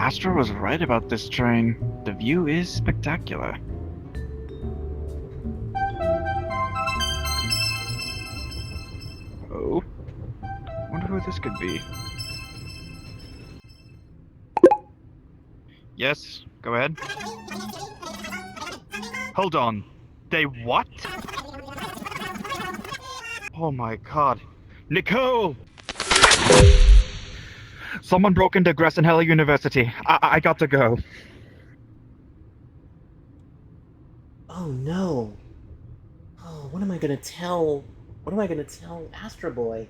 Astro was right about this train. The view is spectacular. Oh, wonder who this could be. Yes, go ahead. Hold on. They what? Oh my god. Nicole! Someone broke into Gressenheller University. I got to go. Oh no. Oh, what am I gonna tell? What am I gonna tell Astro Boy?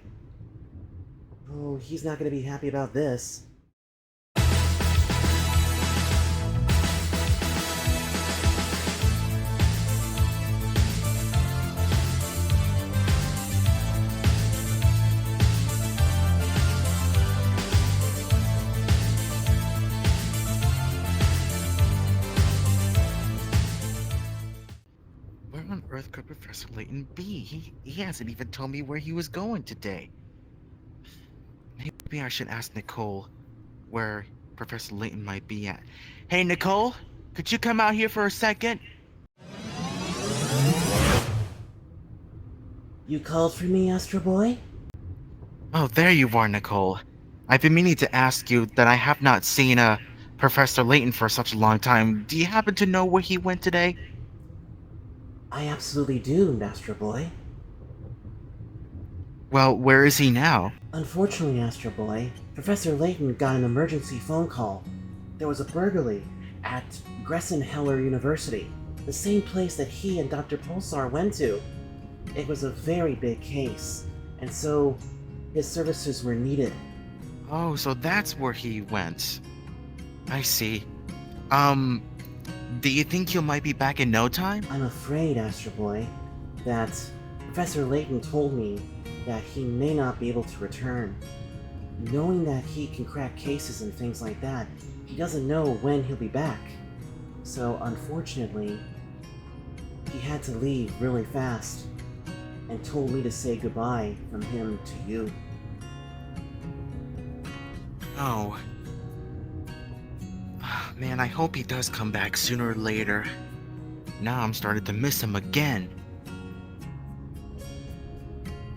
Oh, he's not gonna be happy about this. Where on earth could Professor Layton be? He hasn't even told me where he was going today. Maybe I should ask Nicole where Professor Layton might be at. Hey, Nicole, could you come out here for a second? You called for me, Astro Boy? Oh, there you are, Nicole. I've been meaning to ask you that I have not seen Professor Layton for such a long time. Do you happen to know where he went today? I absolutely do, Astro Boy. Well, where is he now? Unfortunately, Astro Boy, Professor Layton got an emergency phone call. There was a burglary at Gressenheller University, the same place that he and Dr. Pulsar went to. It was a very big case, and so his services were needed. Oh, so that's where he went. I see. Do you think he might be back in no time? I'm afraid, Astro Boy, that Professor Layton told me that he may not be able to return. Knowing that he can crack cases and things like that, he doesn't know when he'll be back. So, unfortunately, he had to leave really fast and told me to say goodbye from him to you. Oh. Man, I hope he does come back sooner or later. Now I'm starting to miss him again.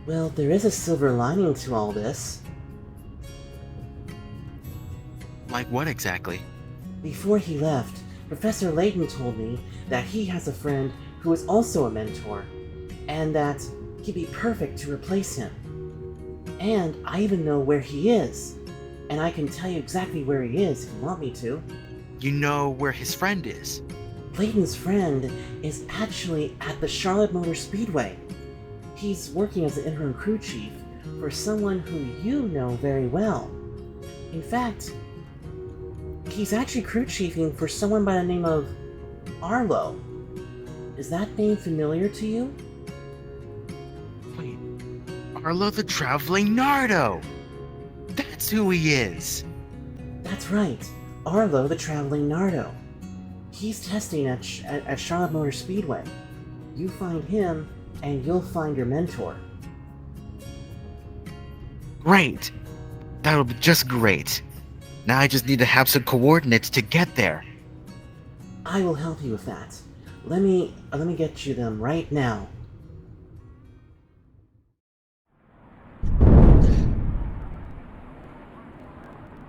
Well, there is a silver lining to all this. Like what exactly? Before he left, Professor Layton told me that he has a friend who is also a mentor, and that he'd be perfect to replace him. And I even know where he is, and I can tell you exactly where he is if you want me to. You know where his friend is? Layton's friend is actually at the Charlotte Motor Speedway. He's working as an interim crew chief for someone who you know very well. In fact, he's actually crew chiefing for someone by the name of Arlo. Is that name familiar to you? Wait, Arlo the Traveling Nardo! That's who he is! That's right, Arlo the Traveling Nardo. He's testing at Charlotte Motor Speedway. You find him, and you'll find your mentor. Great! That'll be just great. Now I just need to have some coordinates to get there. I will help you with that. Let me get you them right now.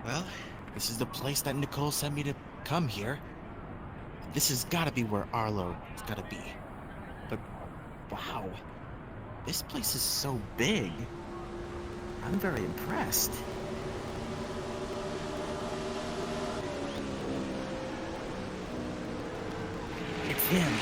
Well, this is the place that Nicole sent me to come here. This has gotta be where Arlo's gotta be. But, wow. This place is so big. I'm very impressed. It's him.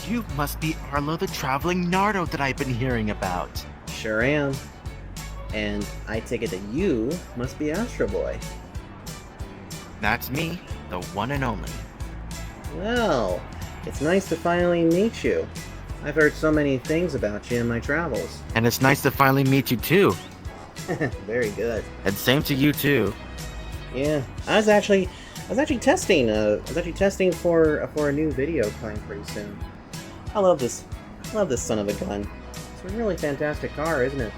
You must be Arlo the Traveling Nardo that I've been hearing about. Sure am. And I take it that you must be Astro Boy. That's me, the one and only. Well, it's nice to finally meet you. I've heard so many things about you in my travels. And it's nice to finally meet you too. Very good. And same to you too. Yeah, I was actually testing. I was actually testing for a new video coming pretty soon. I love this. Love this son of a gun. It's a really fantastic car, isn't it?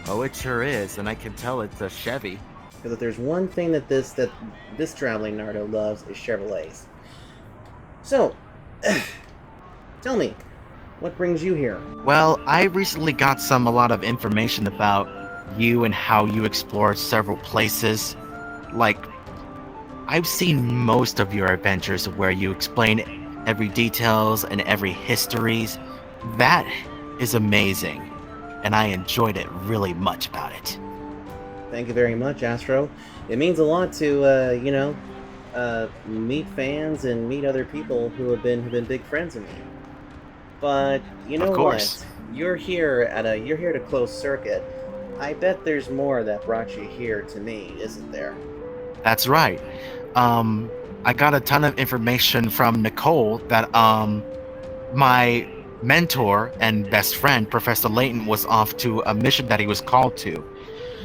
Oh, it sure is, and I can tell it's a Chevy. Because if there's one thing that this traveling Nardo loves is Chevrolets. So, tell me, what brings you here? Well, I recently got a lot of information about you and how you explore several places. Like, I've seen most of your adventures where you explain every details and every histories. That is amazing, and I enjoyed it really much about it. Thank you very much, Astro. It means a lot to, meet fans and meet other people who have been big friends of me. But you know what? You're here to close circuit. I bet there's more that brought you here to me, isn't there? That's right. I got a ton of information from Nicole that my mentor and best friend, Professor Layton, was off to a mission that he was called to.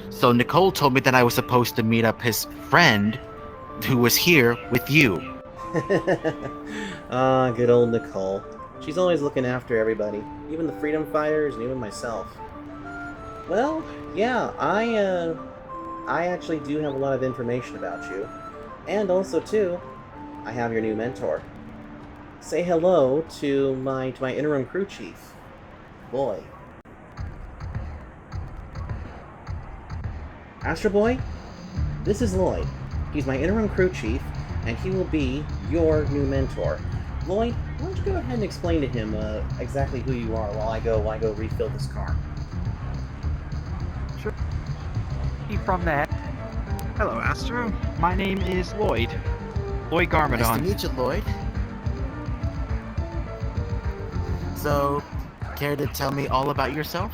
So Nicole told me that I was supposed to meet up his friend who was here with you. Ah, good old Nicole. She's always looking after everybody, even the freedom fighters and even myself. Well, yeah, I actually do have a lot of information about you. And also, too, I have your new mentor. Say hello to my interim crew chief, Boy. Astro Boy, this is Lloyd. He's my interim crew chief, and he will be your new mentor. Lloyd, why don't you go ahead and explain to him exactly who you are while I go refill this car. Sure. From that. Hello, Astro. My name is Lloyd. Lloyd Garmadon. Nice to meet you, Lloyd. So, care to tell me all about yourself?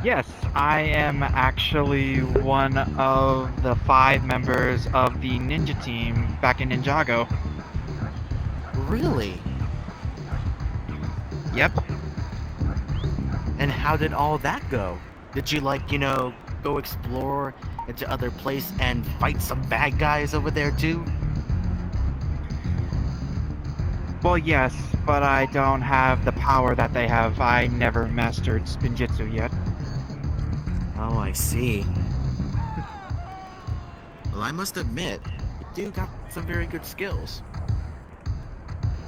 Yes, I am actually one of the 5 members of the ninja team back in Ninjago. Really? Yep. And how did all that go? Did you, go explore into other places and fight some bad guys over there too? Well, yes, but I don't have the power that they have. I never mastered spinjitzu yet. Oh, I see. Well, I must admit, you do got some very good skills.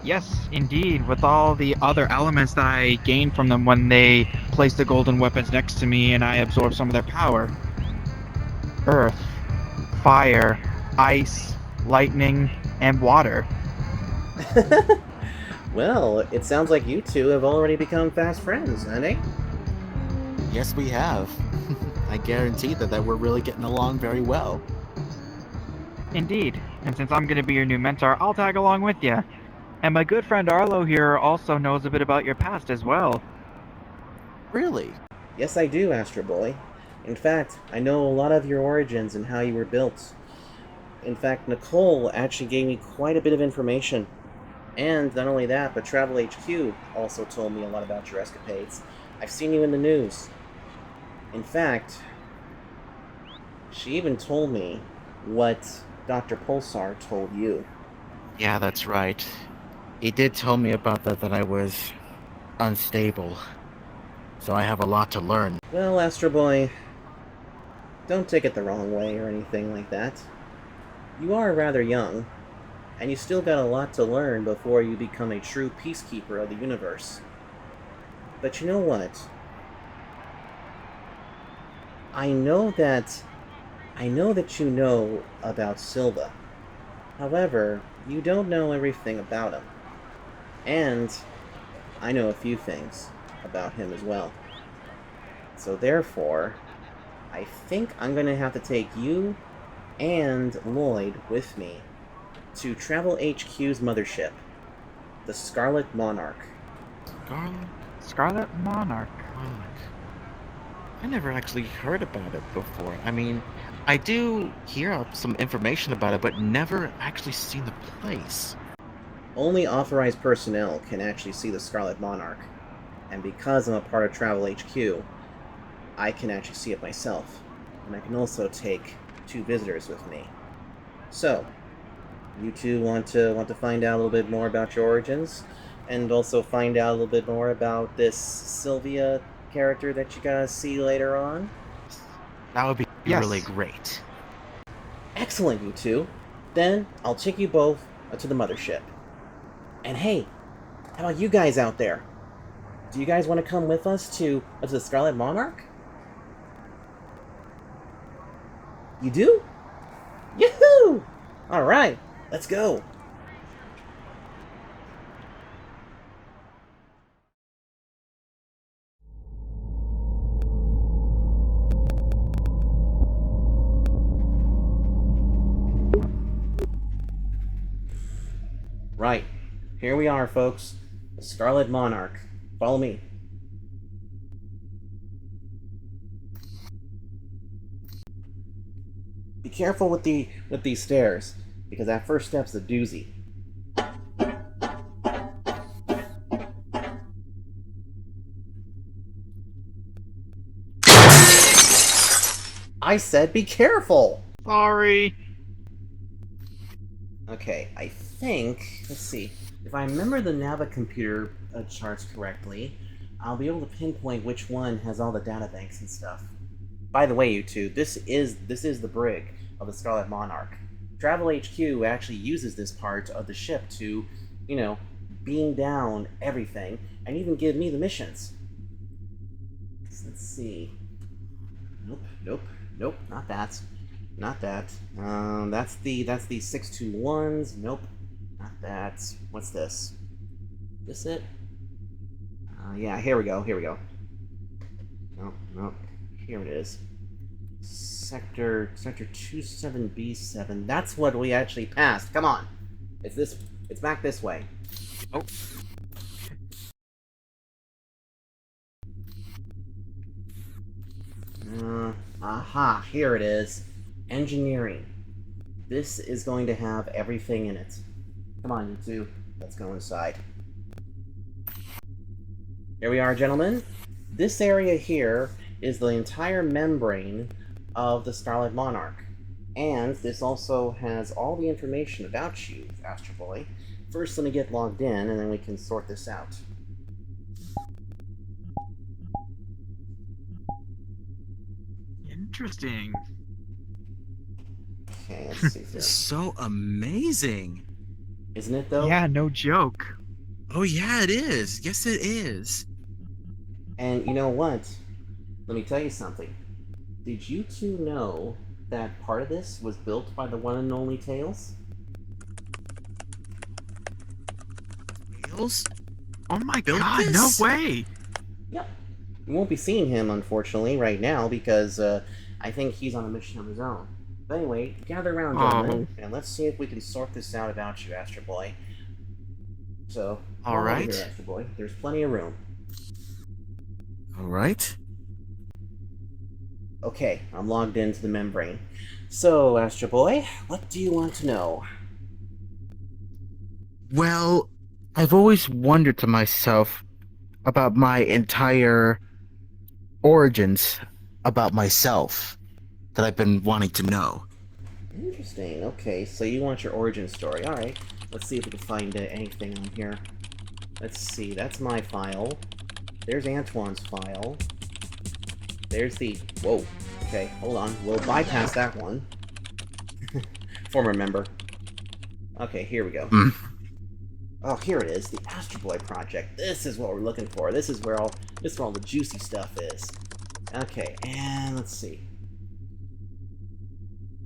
Yes, indeed, with all the other elements that I gained from them when they placed the golden weapons next to me and I absorbed some of their power. Earth, fire, ice, lightning, and water. Well, it sounds like you two have already become fast friends, honey. Yes, we have. I guarantee that we're really getting along very well. Indeed, and since I'm going to be your new mentor, I'll tag along with you. And my good friend Arlo here also knows a bit about your past as well. Really? Yes, I do, Astro Boy. In fact, I know a lot of your origins and how you were built. In fact, Nicole actually gave me quite a bit of information. And not only that, but Travel HQ also told me a lot about your escapades. I've seen you in the news. In fact, she even told me what Dr. Pulsar told you. Yeah, that's right. He did tell me about that I was unstable. So I have a lot to learn. Well, Astro Boy, don't take it the wrong way or anything like that. You are rather young, and you still got a lot to learn before you become a true peacekeeper of the universe. But you know what? I know that you know about Silva. However, you don't know everything about him. And I know a few things about him as well. So therefore, I think I'm going to have to take you and Lloyd with me to Travel HQ's mothership, the Scarlet Monarch. Scarlet Monarch. I never actually heard about it before. I mean, I do hear some information about it, but never actually seen the place. Only authorized personnel can actually see the Scarlet Monarch. And because I'm a part of Travel HQ, I can actually see it myself. And I can also take 2 visitors with me. So, you two want to find out a little bit more about your origins, and also find out a little bit more about this Sylvia character that you guys see later on? That would be Yes. really great. Excellent, you two. Then I'll take you both to the mothership. And hey, how about you guys out there? Do you guys want to come with us to the Scarlet Monarch? You do? Yahoo! Alright, let's go. Right, here we are, folks. The Scarlet Monarch. Follow me. Be careful with these stairs, because that first step's a doozy. I said be careful! Sorry. Okay, I think... Let's see. If I remember the Nava computer charts correctly, I'll be able to pinpoint which one has all the data banks and stuff. By the way, you two, this is the brig of the Scarlet Monarch. Travel HQ actually uses this part of the ship to, you know, beam down everything, and even give me the missions. Let's see. Nope, not that. Not that. That's the 621s. Nope, not that. What's this? This it? Yeah, here we go. Nope. Here it is. Sector 27B7. That's what we actually passed. Come on. It's back this way. Oh. Aha, here it is. Engineering. This is going to have everything in it. Come on, you two. Let's go inside. Here we are, gentlemen. This area here is the entire membrane of the Scarlet Monarch. And this also has all the information about you, Astro Boy. First, let me get logged in, and then we can sort this out. Interesting. Okay, let's see here. So amazing. Isn't it, though? Yeah, no joke. Oh yeah, it is. Yes, it is. And you know what? Let me tell you something. Did you two know that part of this was built by the one and only Tails? Tails? Oh my Built god, this? no way. Yep. You won't be seeing him, unfortunately, right now, because I think he's on a mission of his own. But anyway, gather around, gentlemen, and let's see if we can sort this out about you, Astro Boy. So, All come on right. over here, Astro Boy. There's plenty of room. All right. Okay, I'm logged into the membrane. So, Astro Boy, what do you want to know? Well, I've always wondered to myself about my entire origins, about myself, that I've been wanting to know. Interesting. Okay, so you want your origin story. Alright, let's see if we can find anything on here. Let's see, that's my file. There's Antoine's file. There's the... Whoa. Okay, hold on. We'll bypass that one. Former member. Okay, here we go. Oh, here it is. The Astro Boy project. This is what we're looking for. This is where all the juicy stuff is. Okay, and let's see.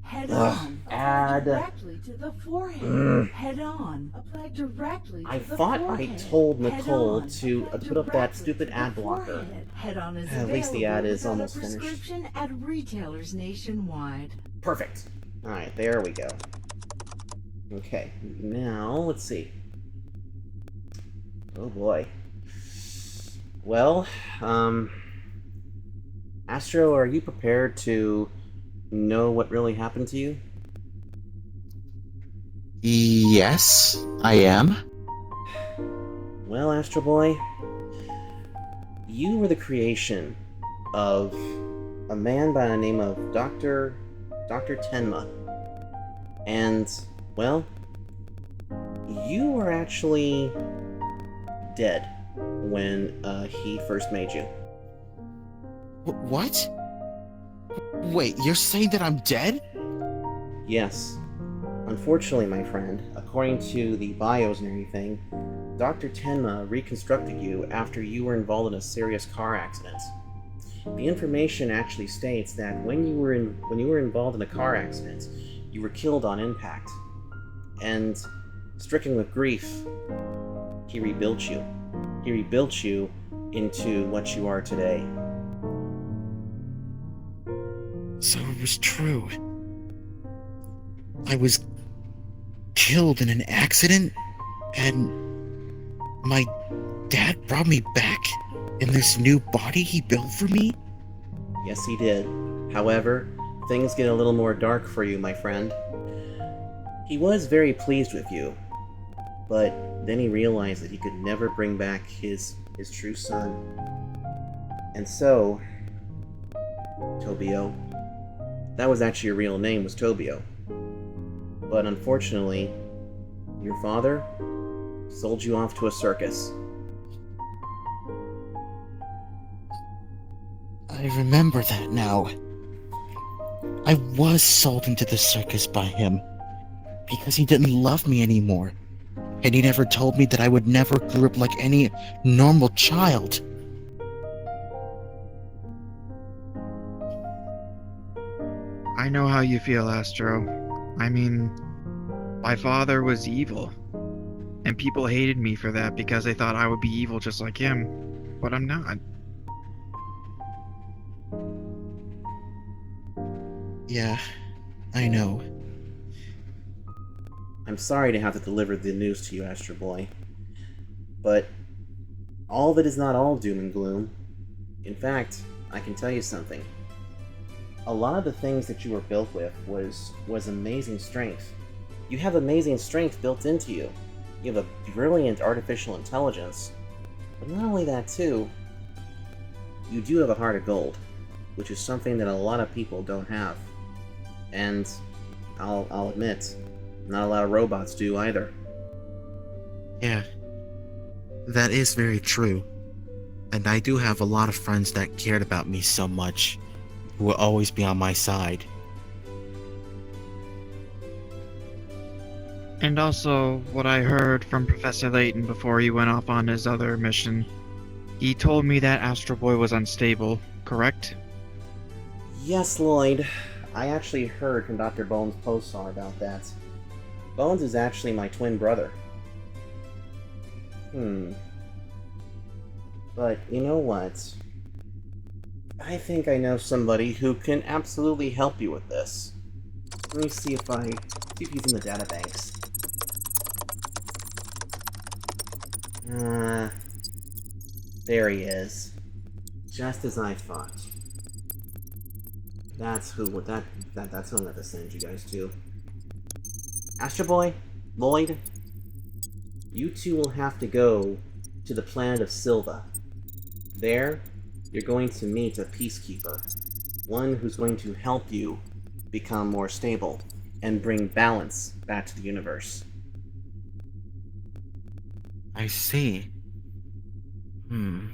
Head on. Add. Directly to the forehead. Head on. Apply directly to I the thought forehead. I told Head Nicole on. to Apply put up that directly stupid to ad the blocker. forehead. Head on is At least the ad available is without a almost finished. prescription at retailers nationwide. Perfect. Alright, there we go. Okay, now, let's see. Oh boy. Well, Astro, are you prepared to know what really happened to you? Yes, I am. Well, Astro Boy, you were the creation of a man by the name of Dr. Tenma. And, well, you were actually dead when he first made you. What? Wait, you're saying that I'm dead? Yes. Unfortunately, my friend, according to the bios and everything, Dr. Tenma reconstructed you after you were involved in a serious car accident. The information actually states that when you were involved in a car accident, you were killed on impact. And stricken with grief, he rebuilt you. He rebuilt you into what you are today. So it was true. I was killed in an accident, and my dad brought me back in this new body he built for me? Yes, he did. However, things get a little more dark for you, my friend. He was very pleased with you, but then he realized that he could never bring back his true son. And so, Tobio, that was actually your real name, was Tobio. But unfortunately, your father sold you off to a circus. I remember that now. I was sold into the circus by him because he didn't love me anymore. And he never told me that I would never grow up like any normal child. I know how you feel, Astro. I mean, my father was evil. And people hated me for that because they thought I would be evil just like him. But I'm not. Yeah, I know. I'm sorry to have to deliver the news to you, Astro Boy. But all of it is not all doom and gloom. In fact, I can tell you something. A lot of the things that you were built with was amazing strength. You have amazing strength built into you. You have a brilliant artificial intelligence. But not only that too, you do have a heart of gold, which is something that a lot of people don't have. And I'll admit, not a lot of robots do either. Yeah, that is very true. And I do have a lot of friends that cared about me so much, who will always be on my side. And also, what I heard from Professor Layton before he went off on his other mission, he told me that Astro Boy was unstable, correct? Yes, Lloyd. I actually heard from Dr. Bones' pulsar about that. Bones is actually my twin brother. But you know what? I think I know somebody who can absolutely help you with this. Let me see if he's in the databanks. There he is. Just as I thought. That's who I'm going to send you guys to. Astro Boy, Lloyd, you two will have to go to the planet of Silva. There, you're going to meet a peacekeeper. One who's going to help you become more stable and bring balance back to the universe. I see. Then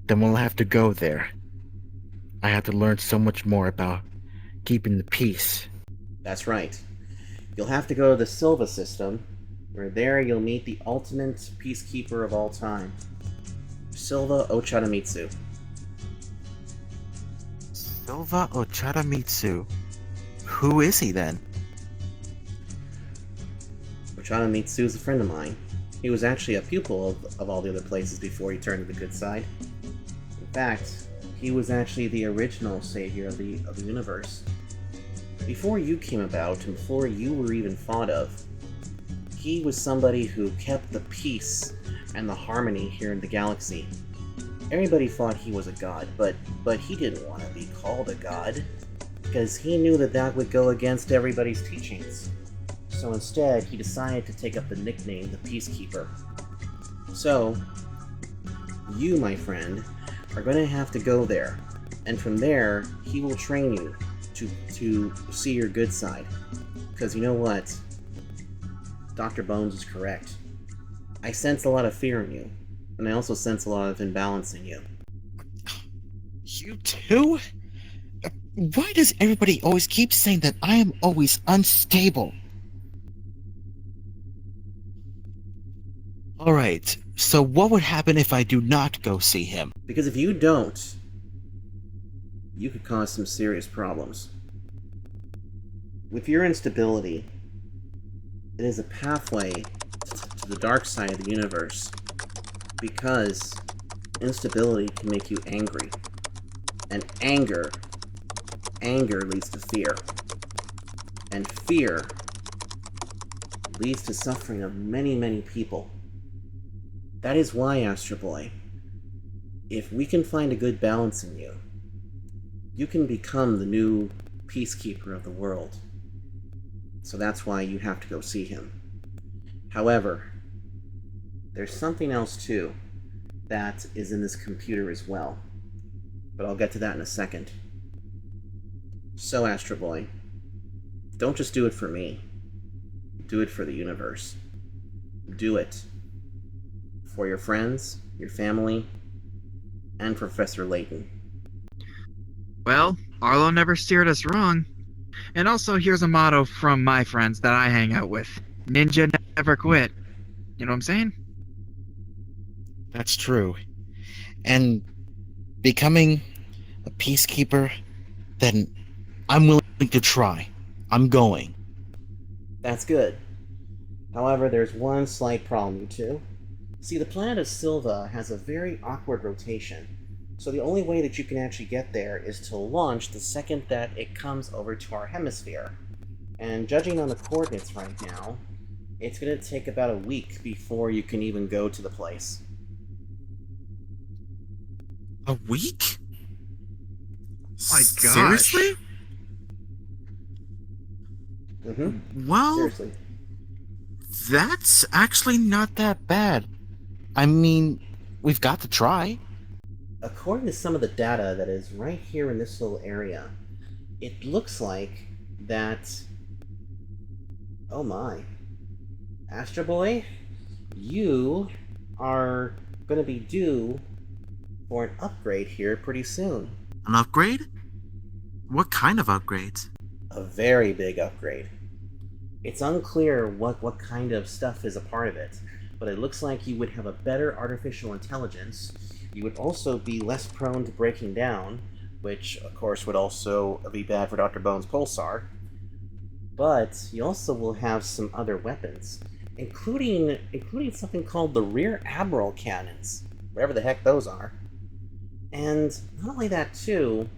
we'll have to go there. I have to learn so much more about keeping the peace. That's right. You'll have to go to the Silva system, where there you'll meet the ultimate peacekeeper of all time, Silva Ochanomizu. Silva ochanomizu. Who is he then? Ochanomizu is a friend of mine. He was actually a pupil of all the other places before he turned to the good side. In fact, he was actually the original savior of the universe. Before you came about, and before you were even thought of, he was somebody who kept the peace and the harmony here in the galaxy. Everybody thought he was a god, but he didn't want to be called a god, because he knew that would go against everybody's teachings. So instead, he decided to take up the nickname, the Peacekeeper. So, you, my friend, are going to have to go there. And from there, he will train you to see your good side. Because you know what? Dr. Bones is correct. I sense a lot of fear in you. And I also sense a lot of imbalance in you. You too? Why does everybody always keep saying that I am always unstable? Alright, so what would happen if I do not go see him? Because if you don't, you could cause some serious problems. With your instability, it is a pathway to the dark side of the universe. Because instability can make you angry. And anger leads to fear. And fear leads to suffering of many, many people. That is why, Astro Boy, if we can find a good balance in you, you can become the new peacekeeper of the world. So that's why you have to go see him. However, there's something else too that is in this computer as well. But I'll get to that in a second. So, Astro Boy, don't just do it for me. Do it for the universe. Do it for your friends, your family, and Professor Layton. Well, Arlo never steered us wrong. And also, here's a motto from my friends that I hang out with. Ninja never quit. You know what I'm saying? That's true. And becoming a peacekeeper, then I'm willing to try. I'm going. That's good. However, there's one slight problem, you two. See, the planet of Silva has a very awkward rotation, so the only way that you can actually get there is to launch the second that it comes over to our hemisphere. And judging on the coordinates right now, it's going to take about a week before you can even go to the place. A week? My gosh. Seriously? Well, Seriously. that's actually not that bad. I mean, we've got to try. According to some of the data that is right here in this little area, it looks like that... Oh my. Astro Boy, you are going to be due for an upgrade here pretty soon. An upgrade? What kind of upgrades? A very big upgrade. It's unclear what kind of stuff is a part of it, but it looks like you would have a better artificial intelligence. You would also be less prone to breaking down, which of course would also be bad for Dr. Bones' pulsar. But you also will have some other weapons, including something called the rear admiral cannons, wherever the heck those are. And not only that too,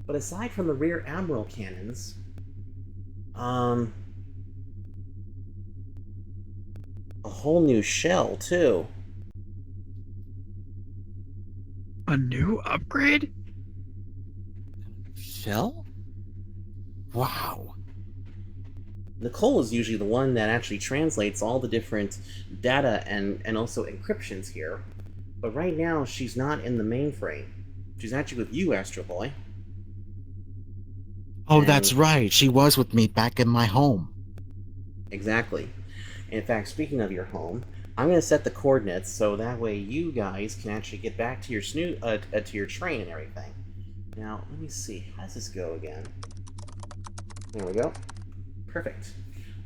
but aside from the rear admiral cannons, a whole new shell too. A new upgrade? Shell? Wow. Nicole is usually the one that actually translates all the different data and also encryptions here. But right now, she's not in the mainframe. She's actually with you, Astro Boy. Oh, And- that's right. She was with me back in my home. Exactly. In fact, speaking of your home, I'm going to set the coordinates so that way you guys can actually get back to your to your train and everything. Now, let me see. How does this go again? There we go. Perfect.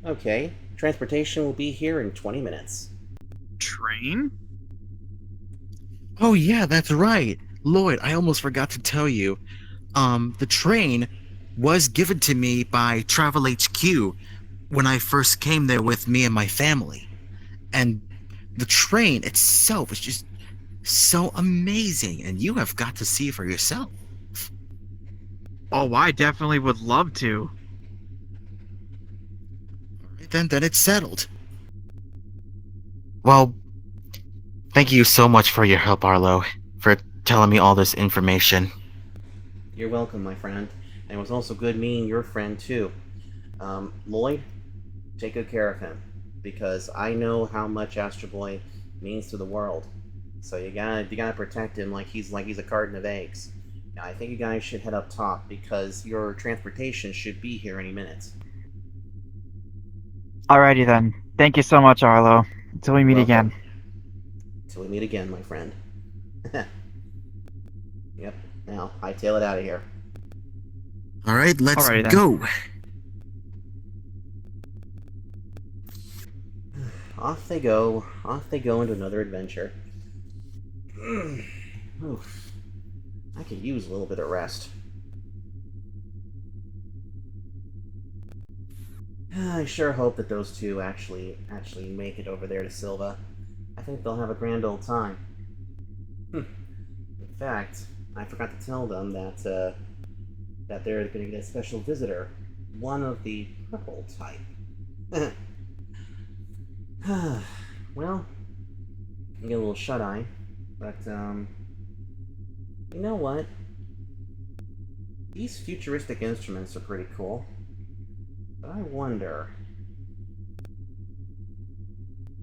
Okay, transportation will be here in 20 minutes. Train? Oh yeah, that's right. Lloyd, I almost forgot to tell you. The train was given to me by Travel HQ when I first came there with me and my family. And the train itself is just so amazing, and you have got to see for yourself. Oh, I definitely would love to. Then it's settled. Well, thank you so much for your help, Arlo, for telling me all this information. You're welcome, my friend. And it was also good meeting your friend, too. Lloyd, take good care of him, because I know how much Astro Boy means to the world. So you gotta protect him like he's a carton of eggs. Now, I think you guys should head up top because your transportation should be here any minute. Alrighty then. Thank you so much, Arlo. Until we meet Welcome. again. Till we meet again, my friend. Yep. Now, hightail it out of here. All right, let's Alrighty then. go. Off they go. Off they go into another adventure. Oof. I could use a little bit of rest. I sure hope that those two actually make it over there to Silva. I think they'll have a grand old time. In fact, I forgot to tell them that that they're going to get a special visitor, one of the purple type. Well, you get a little shut-eye, but you know what? These futuristic instruments are pretty cool. But I wonder...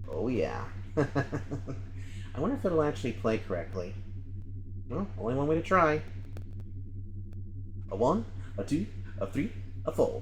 Oh yeah. I wonder if it'll actually play correctly. Well, only one way to try. A 1, a 2, a 3, a 4.